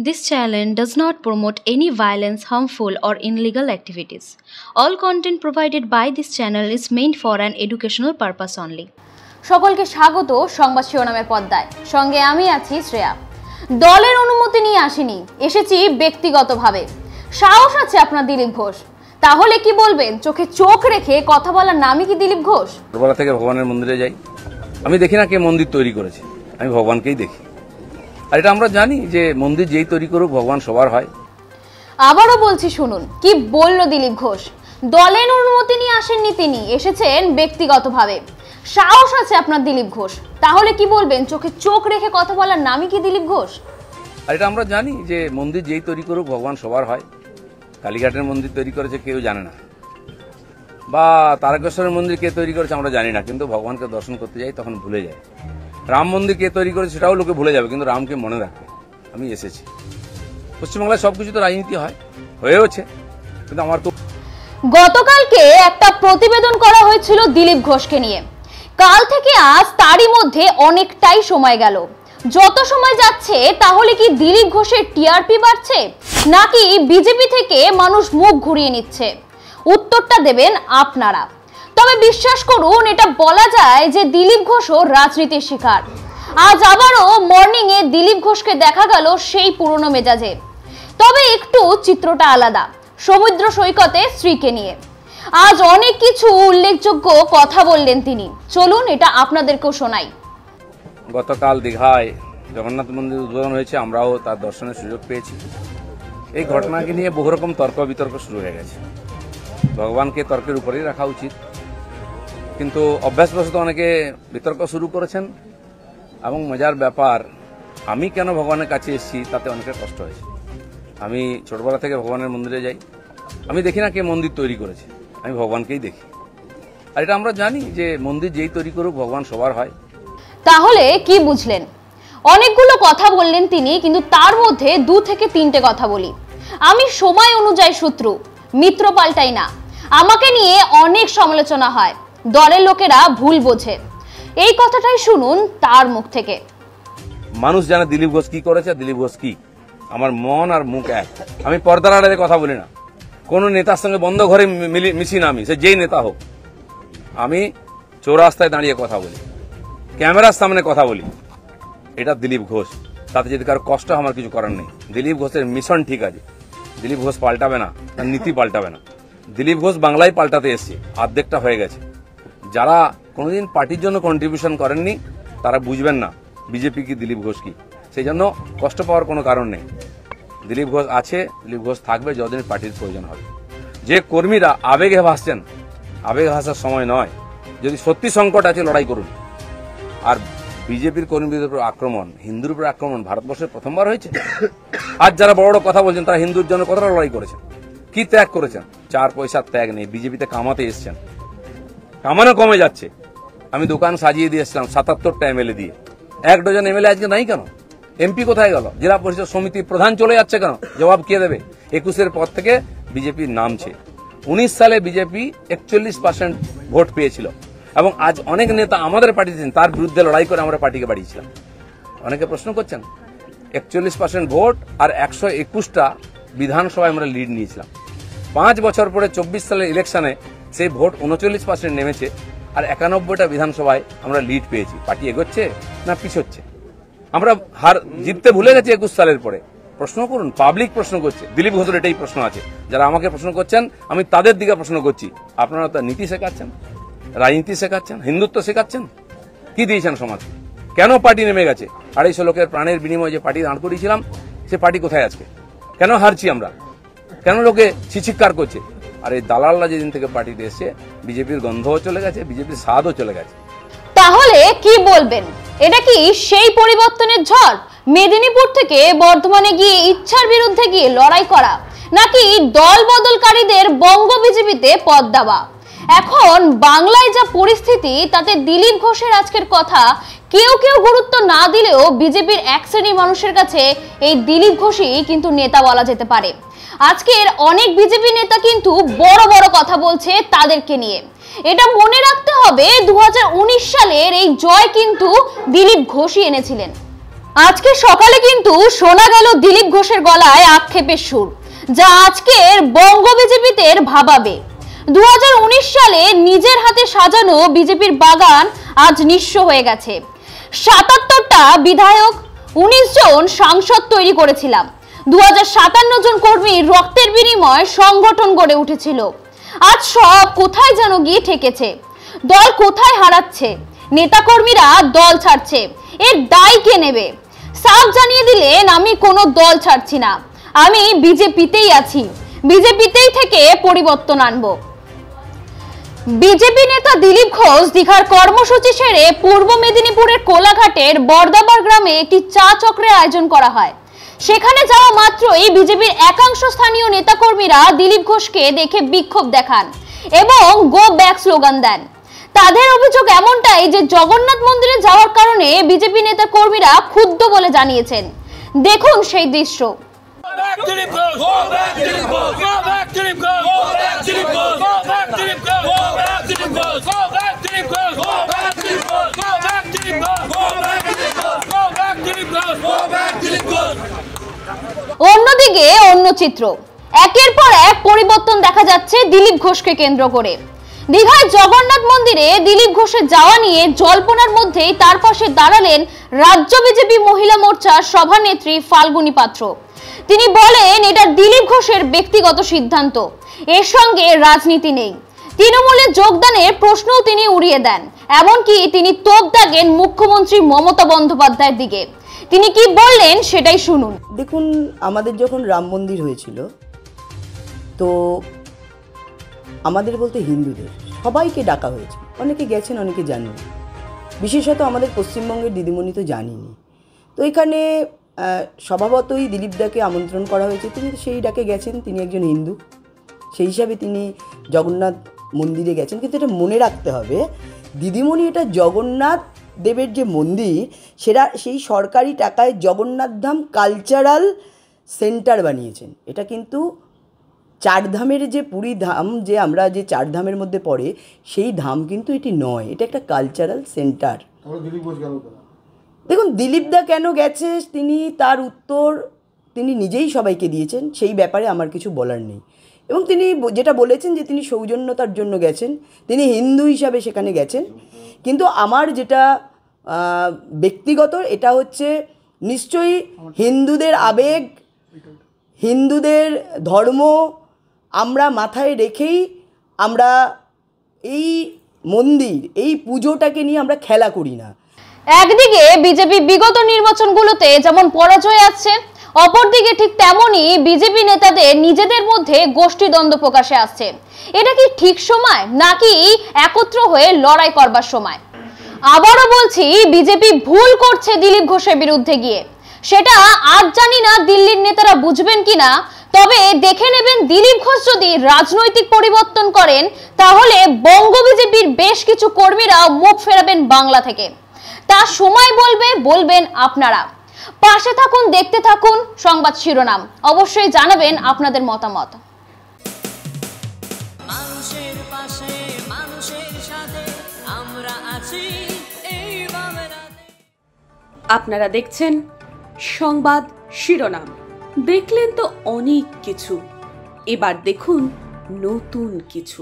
This channel does not promote any violence, harmful, or illegal activities. All content provided by this channel is meant for an educational purpose only. সকলকে স্বাগত সংবাদ শিরোনামের পর্দায়। সঙ্গে আমি আছি শ্রেয়া। দলের অনুমতি নিয়ে আসিনি, এসেছি ব্যক্তিগতভাবে। সাহস আছে আপনার দিলীপ ঘোষ। তাহলে কি বলবেন? চোখে চোখ রেখে কথা বলার নামই কি দিলীপ ঘোষ? ছোটবেলা থেকে ভগবানের মন্দিরে যাই, আমি দেখি না কে মন্দির তৈরি করেছে, আমি ভগবানকেই দেখি। আর এটা আমরা জানি যে মন্দির যেই তৈরি করুক ভগবান সবার হয়। আবারও বলছি শুনুন কি বলল দিলীপ ঘোষ। দলের অনুমতি নিয়ে আসেননি তিনি, এসেছেন ব্যক্তিগতভাবে। সাহস আছে আপনার দিলীপ ঘোষ। তাহলে কি বলবেন? চোখে চোখ রেখে কথা বলার নামই কি দিলীপ ঘোষ? আর এটা আমরা জানি যে মন্দির যেই তৈরি করুক ভগবান সবার হয়। কালীঘাটের মন্দির তৈরি করেছে কেউ জানে না, বা তারকেশ্বরের মন্দির কে তৈরি করেছে আমরা জানি না, কিন্তু ভগবানকে দর্শন করতে যাই তখন ভুলে যায়। রাম মন্দির কে তৈরি করেছে সেটাও লোকে ভুলে যাবে, কিন্তু রামকে মনে রাখবে। আমি এসেছি। পশ্চিমবাংলায় সবকিছু তো রাজনীতি হয়, হয়েওছে, কিন্তু আমার খুব। গতকালকে একটা প্রতিবেদন করা হয়েছিল দিলীপ ঘোষকে নিয়ে। কাল থেকে আজ তারই মধ্যে অনেকটাই সময় গেল। যত সময় যাচ্ছে তাহলে কি দিলীপ ঘোষের টিআরপি বাড়ছে, নাকি বিজেপি থেকে মানুষ মুখ ঘুরিয়ে নিচ্ছে? উত্তরটা দেবেন আপনারা। তবে বিশ্বাস করুন, এটা বলা যায় যে দিলীপ ঘোষও রাজনীতির শিকার। আজ আবারও মর্নিং এ দিলীপ ঘোষকে দেখা গেল সেই পুরনো মেজাজে। তবে একটু চিত্রটা আলাদা, সমুদ্র সৈকতে স্ত্রীকে নিয়ে। আজ অনেক কিছু উল্লেখযোগ্য কথা বললেন তিনি। চলুন এটা আপনাদেরকেও শোনাই। গতকাল দীঘায় জগন্নাথ মন্দির উদ্বোধন হয়েছে, আমরাও তার দর্শনের সুযোগ পেয়েছি। এই ঘটনাকে নিয়ে বহু রকম তর্ক বিতর্ক শুরু হয়ে গেছে। ভগবানকে তর্কের উপরেই রাখা উচিত, কিন্তু অভ্যাসবশত অনেকে বিতর্ক শুরু করেছেন। এবং মজার ব্যাপার, আমি কেন ভগবানের কাছে এসেছি তাতে অনেকের কষ্ট হয়েছে। আমি ছোটবেলা থেকে ভগবানের মন্দিরে যাই, আমি দেখি না কে মন্দির তৈরি করেছে, আমি ভগবানকেই দেখি। আর এটা আমরা জানি যে মন্দির যেই তৈরি করুক ভগবান সবার হয়। তাহলে কি বুঝলেন? অনেকগুলো কথা বললেন তিনি, কিন্তু তার মধ্যে 2 থেকে 3টে কথা বলি। আমি সময় অনুযায়ী শত্রু, মিত্র পাল্টাই না। আমাকে নিয়ে অনেক সমালোচনা হয়, দলের লোকেরা ভুল বোঝে। এই কথাটাই শুনুন তার মুখ থেকে। মানুষ জানে দিলীপ ঘোষ কি করেছে, দিলীপ ঘোষ কি। আমার মন আর মুখ এক। আমি পর্দার আড়ালে কথা বলি না, কোন নেতার সঙ্গে বন্ধ ঘরে মিশি না, আমি সে যেই নেতা হোক। আমি চৌরাস্তায় দাঁড়িয়ে কথা বলি, ক্যামেরার সামনে কথা বলি। এটা দিলীপ ঘোষ। তাতে যদি কারো কষ্ট আমার কিছু করার নেই। দিলীপ ঘোষের মিশন ঠিক আছে, দিলীপ ঘোষ পাল্টাবে না, তার নীতি পাল্টাবে না। দিলীপ ঘোষ বাংলায় পাল্টাতে এসছে, অর্ধেকটা হয়ে গেছে। যারা কোনোদিন পার্টির জন্য কন্ট্রিবিউশন করেননি তারা বুঝবেন না বিজেপি কি, দিলীপ ঘোষ কি। সেই জন্য কষ্ট পাওয়ার কোনো কারণ নেই। দিলীপ ঘোষ আছে, দিলীপ ঘোষ থাকবে যতদিন পার্টির প্রয়োজন হবে। যে কর্মীরা আবেগে ভাসছেন, আবেগে ভাসার সময় নয়। যদি সত্যি সংকট আছে লড়াই করুন। আর বিজেপির কর্মীদের উপর আক্রমণ, হিন্দুর উপর আক্রমণ ভারতবর্ষে প্রথমবার হয়েছে। আজ যারা বড় বড় কথা বলছেন তারা হিন্দুর জন্য কতটা লড়াই করেছেন, কি ত্যাগ করেছেন। 4 পয়সার ত্যাগ নেই। বিজেপিতে কামাতে এসছেন, কামানো কমে যাচ্ছে। আমি দোকান সাজিয়ে দিয়েছিলাম 77টা এমএলএ দিয়ে। 1 ডজন এমএলএ আজকে নাই কেন? এমপি কোথায় গেল? জেলা পরিষদ সমিতির প্রধান চলে যাচ্ছে কেন? জবাব কে দেবে? 21-এর পর থেকে বিজেপির নামছে। 19 সালে বিজেপি 41% ভোট পেয়েছিল, এবং আজ অনেক নেতা আমাদের পার্টিতে তার বিরুদ্ধে লড়াই করে আমরা পার্টিকে বাড়িয়েছিলাম। অনেকে প্রশ্ন করছেন, 41% ভোট আর 121টা বিধানসভায় আমরা লিড নিয়েছিলাম। 5 বছর পরে 24 সালের ইলেকশনে সেই ভোট 39% নেমেছে, আর 91টা বিধানসভায় আমরা লিড পেয়েছি। পার্টি এগোচ্ছে না পিছোচ্ছে? আমরা হার জিততে ভুলে গেছি 21 সালের পরে। প্রশ্ন করুন, পাবলিক প্রশ্ন করছে। দিলীপ ঘোষের এটাই প্রশ্ন আছে। যারা আমাকে প্রশ্ন করছেন আমি তাদের দিকে প্রশ্ন করছি। আপনারা তো নীতি শেখাচ্ছেন, রাজনীতি শেখাচ্ছেন, হিন্দুত্ব শেখাচ্ছেন, কি দিয়েছেন সমাজ? কেন পার্টি নেমে গেছে? 250 লোকের প্রাণের বিনিময়ে যে পার্টি দাঁড় করিয়েছিলাম সে পার্টি কোথায় আজকে? কেন হারছি আমরা? কেন লোকে চিৎকার করছে? আর এই দালালরা যেদিন থেকে পার্টিতে এসছে বিজেপির গন্ধও চলে গেছে, বিজেপির স্বাদও চলে গেছে। তাহলে কি বলবেন? এটা কি সেই পরিবর্তনের ঝড়? মেদিনীপুর থেকে বর্ধমানে গিয়ে ইচ্ছার বিরুদ্ধে গিয়ে লড়াই করা, নাকি দল বদলকারীদের বঙ্গ বিজেপিতে পদ দেওয়া? এখন বাংলায় যা পরিস্থিতি, তাতে দিলীপ ঘোষের আজকের কথা কেউ কেউ গুরুত্ব না দিলেও বিজেপির এক শ্রেণীর মানুষের কাছে এই দিলীপ ঘোষই কিন্তু নেতা বলা যেতে পারে। আজকের অনেক বিজেপি নেতা কিন্তু বড় বড় কথা বলছে তাদেরকে নিয়ে। এটা মনে রাখতে হবে, 2019 সালের এই জয় কিন্তু দিলীপ ঘোষই এনেছিলেন। আজকে সকালে কিন্তু শোনা গেল দিলীপ ঘোষের গলায় আক্ষেপের সুর, যা আজকের বঙ্গ বিজেপিতে ভাবাবে। 2019 সালে নিজের হাতে সাজানো বিজেপির বাগান আজ নিঃস্ব হয়ে গেছে। 77টা বিধায়ক, 19 জন সাংসদ তৈরি করেছিলাম। 2057 জন কর্মীর রক্তের বিনিময়ে সংগঠন গড়ে উঠেছিল। আজ সব কোথায় যেন গিয়ে ঠেকেছে। দল কোথায় হারাচ্ছে, নেতাকর্মীরা দল ছাড়ছে, এর দায় কে নেবে? সাফ জানিয়ে দিলেন, আমি কোনো দল ছাড়ছি না, আমি বিজেপিতেই আছি, বিজেপিতেই থেকে পরিবর্তন আনবো। বিজেপি নেতা দিলীপ ঘোষ দীঘার কর্মসূচি সেরে পূর্ব মেদিনীপুরের কোলাঘাটের বর্দাবার গ্রামে একটি চা চক্রের আয়োজন করা হয়। সেখানে যাওয়া মাত্রই বিজেপির একাংশ স্থানীয় নেতাকর্মীরা দিলীপ ঘোষকে দেখে বিক্ষোভ দেখান এবং গো ব্যাক স্লোগান দেন। তাদের অভিযোগ এমনটাই যে জগন্নাথ মন্দিরে যাওয়ার কারণে বিজেপি নেতা কর্মীরা ক্ষুব্ধ বলে জানিয়েছেন। দেখুন সেই দৃশ্য। অন্যদিকে অন্য চিত্র, একের পর এক পরিবর্তন দেখা যাচ্ছে দিলীপ ঘোষকে কেন্দ্র করে। দীঘায় জগন্নাথ মন্দিরে দিলীপ ঘোষের যাওয়া নিয়ে জল্পনার মধ্যেই তার পাশে দাঁড়ালেন রাজ্য বিজেপি মহিলা মোর্চার সভানেত্রী ফাল্গুনী পাত্র। তিনি বলেন, এটা দিলীপ ঘোষের ব্যক্তিগত সিদ্ধান্ত, এর সঙ্গে রাজনীতি নেই। তৃণমূলে যোগদানের প্রশ্নও তিনি উড়িয়ে দেন, এমনকি তিনি তোপ দাগেন মুখ্যমন্ত্রী মমতা বন্দ্যোপাধ্যায়ের দিকে। তিনি কি বললেন সেটাই শুনুন। দেখুন, আমাদের যখন রাম মন্দির হয়েছিল, তো আমাদের বলতে হিন্দুদের সবাইকে ডাকা হয়েছে। অনেকে গেছেন, অনেকে জানেন, বিশেষত আমাদের পশ্চিমবঙ্গের দিদিমণি তো জানিনি। তো এখানে স্বভাবতই দিলীপদাকে আমন্ত্রণ করা হয়েছে, তিনি সেই ডাকে গেছেন। তিনি একজন হিন্দু, সেই হিসাবে তিনি জগন্নাথ মন্দিরে গেছেন। কিন্তু এটা মনে রাখতে হবে, দিদিমণি এটা জগন্নাথ দেবের যে মন্দির, সেটা সেই সরকারি টাকায় জগন্নাথ ধাম কালচারাল সেন্টার বানিয়েছেন। এটা কিন্তু চারধামের যে পুরী ধাম, যে আমরা যে চারধামের মধ্যে পড়ে, সেই ধাম কিন্তু এটি নয়, এটা একটা কালচারাল সেন্টার। দেখুন, দিলীপদা কেন গেছে তিনি তার উত্তর তিনি নিজেই সবাইকে দিয়েছেন, সেই ব্যাপারে আমার কিছু বলার নেই। এবং তিনি যেটা বলেছেন যে তিনি সৌজন্যতার জন্য গেছেন, তিনি হিন্দু হিসাবে সেখানে গেছেন। কিন্তু আমার যেটা ব্যক্তিগত, এটা হচ্ছে নিশ্চয়ই হিন্দুদের আবেগ, হিন্দুদের ধর্ম আমরা মাথায় রেখেই আমরা এই মন্দির, এই পুজোটাকে নিয়ে আমরা খেলা করি না। একদিকে বিজেপি বিগত নির্বাচনগুলোতে যেমন পরাজয় আসছে, অপরদিকে ঠিক তেমনই বিজেপি নেতাদের নিজেদের মধ্যে গোষ্ঠীদ্বন্দ্ব প্রকাশে আসছে। এটা কি ঠিক সময়, নাকি একত্র হয়ে লড়াই করবার সময়? আবারও বলছি, বিজেপি ভুল করছে দিলীপ ঘোষের বিরুদ্ধে গিয়ে। সেটা আজ জানি না দিল্লির নেতারা বুঝবেন কিনা, তবে দেখে নেবেন দিলীপ ঘোষ যদি রাজনৈতিক পরিবর্তন করেন, তাহলে বঙ্গ বিজেপির বেশ কিছু কর্মীরা মুখ ফেরাবেন বাংলা থেকে। তার সময় বলবেন আপনারা। পাশে থাকুন, দেখতে থাকুন সংবাদ শিরোনাম। অবশ্যই জানাবেন আপনাদের মতামত। মানুষের পাশে, মানুষের সাথে আমরা আছি এই বাংলাতে। আপনারা দেখছেন সংবাদ শিরোনাম। দেখলেন তো অনেক কিছু, এবার দেখুন নতুন কিছু।